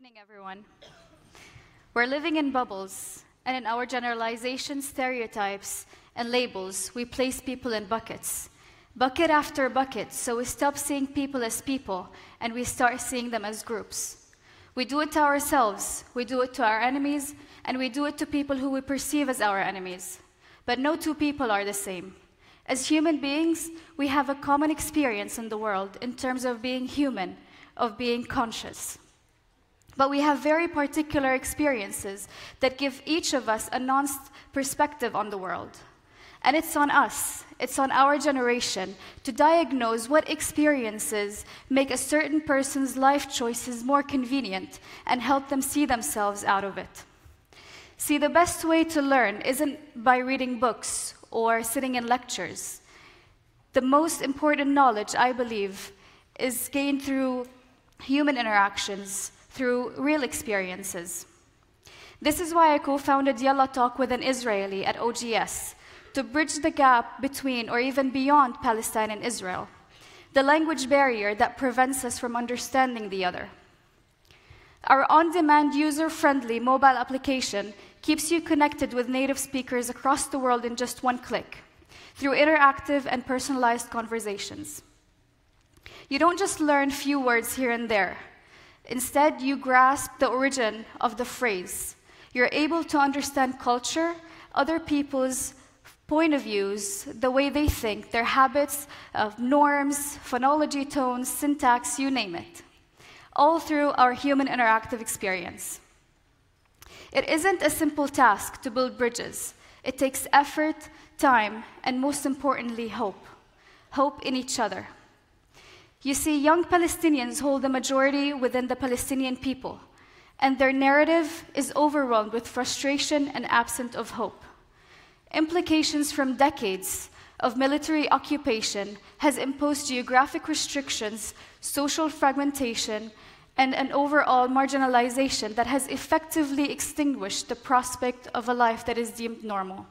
evening, everyone. We're living in bubbles, and in our generalizations, stereotypes, and labels, we place people in buckets. Bucket after bucket, so we stop seeing people as people, and we start seeing them as groups. We do it to ourselves, we do it to our enemies, and we do it to people who we perceive as our enemies. But no two people are the same. As human beings, we have a common experience in the world in terms of being human, of being conscious. But we have very particular experiences that give each of us a nuanced perspective on the world. And it's on us, it's on our generation, to diagnose what experiences make a certain person's life choices more convenient and help them see themselves out of it. See, the best way to learn isn't by reading books or sitting in lectures. The most important knowledge, I believe, is gained through human interactions, through real experiences. This is why I co-founded Yalla Talk with an Israeli at OGS, to bridge the gap between or even beyond Palestine and Israel, the language barrier that prevents us from understanding the other. Our on-demand, user-friendly mobile application keeps you connected with native speakers across the world in just one click, through interactive and personalized conversations. You don't just learn few words here and there. Instead, you grasp the origin of the phrase. You're able to understand culture, other people's point of views, the way they think, their habits, norms, phonology, tones, syntax, you name it, all through our human interactive experience. It isn't a simple task to build bridges. It takes effort, time, and most importantly, hope. Hope in each other. You see, young Palestinians hold the majority within the Palestinian people, and their narrative is overwhelmed with frustration and absent of hope. Implications from decades of military occupation has imposed geographic restrictions, social fragmentation, and an overall marginalization that has effectively extinguished the prospect of a life that is deemed normal.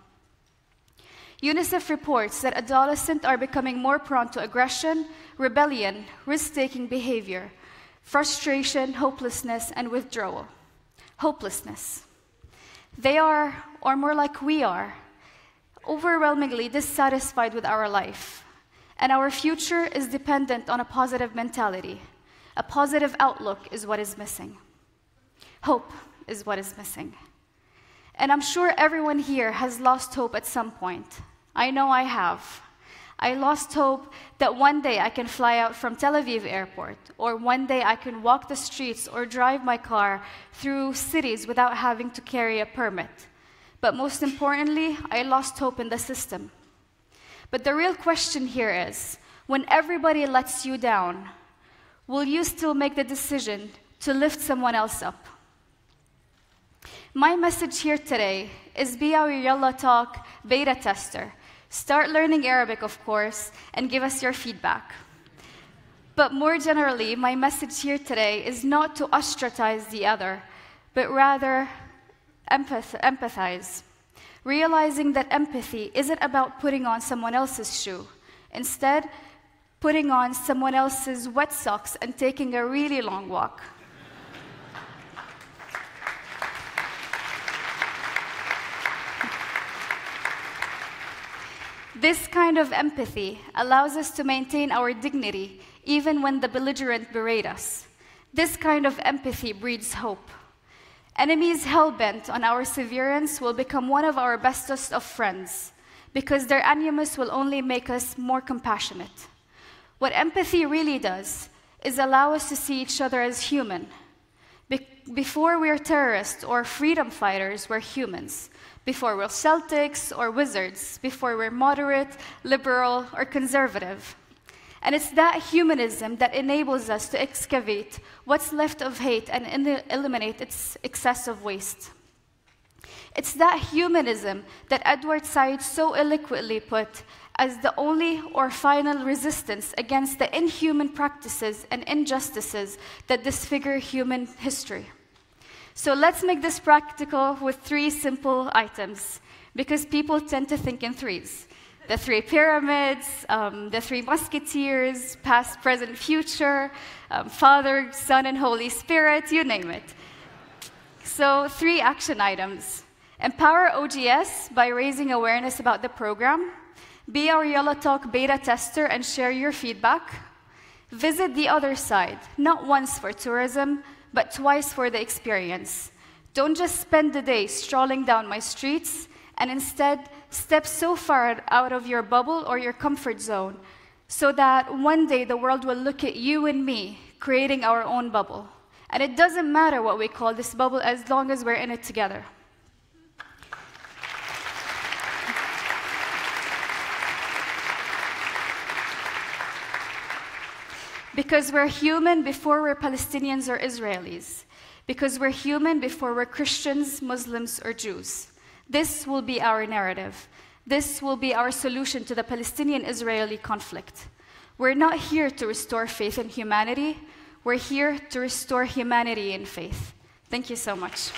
UNICEF reports that adolescents are becoming more prone to aggression, rebellion, risk-taking behavior, frustration, hopelessness, and withdrawal. Hopelessness. They are, or more like we are, overwhelmingly dissatisfied with our life, and our future is dependent on a positive mentality. A positive outlook is what is missing. Hope is what is missing. And I'm sure everyone here has lost hope at some point. I know I have. I lost hope that one day I can fly out from Tel Aviv airport, or one day I can walk the streets or drive my car through cities without having to carry a permit. But most importantly, I lost hope in the system. But the real question here is, when everybody lets you down, will you still make the decision to lift someone else up? My message here today is be our Yalla Talk beta tester. Start learning Arabic, of course, and give us your feedback. But more generally, my message here today is not to ostracize the other, but rather empathize. Realizing that empathy isn't about putting on someone else's shoe. Instead, putting on someone else's wet socks and taking a really long walk. This kind of empathy allows us to maintain our dignity even when the belligerent berate us. This kind of empathy breeds hope. Enemies hell-bent on our severance will become one of our bestest of friends because their animus will only make us more compassionate. What empathy really does is allow us to see each other as human. Before we're terrorists or freedom fighters, we're humans. Before we're Celtics or Wizards, before we're moderate, liberal, or conservative. And it's that humanism that enables us to excavate what's left of hate and eliminate its excessive waste. It's that humanism that Edward Said so eloquently put as the only or final resistance against the inhuman practices and injustices that disfigure human history. So let's make this practical with 3 simple items, because people tend to think in threes. The 3 pyramids, the 3 musketeers, past, present, future, Father, Son, and Holy Spirit, you name it. So 3 action items. Empower OGS by raising awareness about the program. Be our Yalla Talk beta tester and share your feedback. Visit the other side, not once for tourism, but twice for the experience. Don't just spend the day strolling down my streets, and instead step so far out of your bubble or your comfort zone so that one day the world will look at you and me creating our own bubble. And it doesn't matter what we call this bubble as long as we're in it together. Because we're human before we're Palestinians or Israelis. Because we're human before we're Christians, Muslims, or Jews. This will be our narrative. This will be our solution to the Palestinian-Israeli conflict. We're not here to restore faith in humanity. We're here to restore humanity in faith. Thank you so much.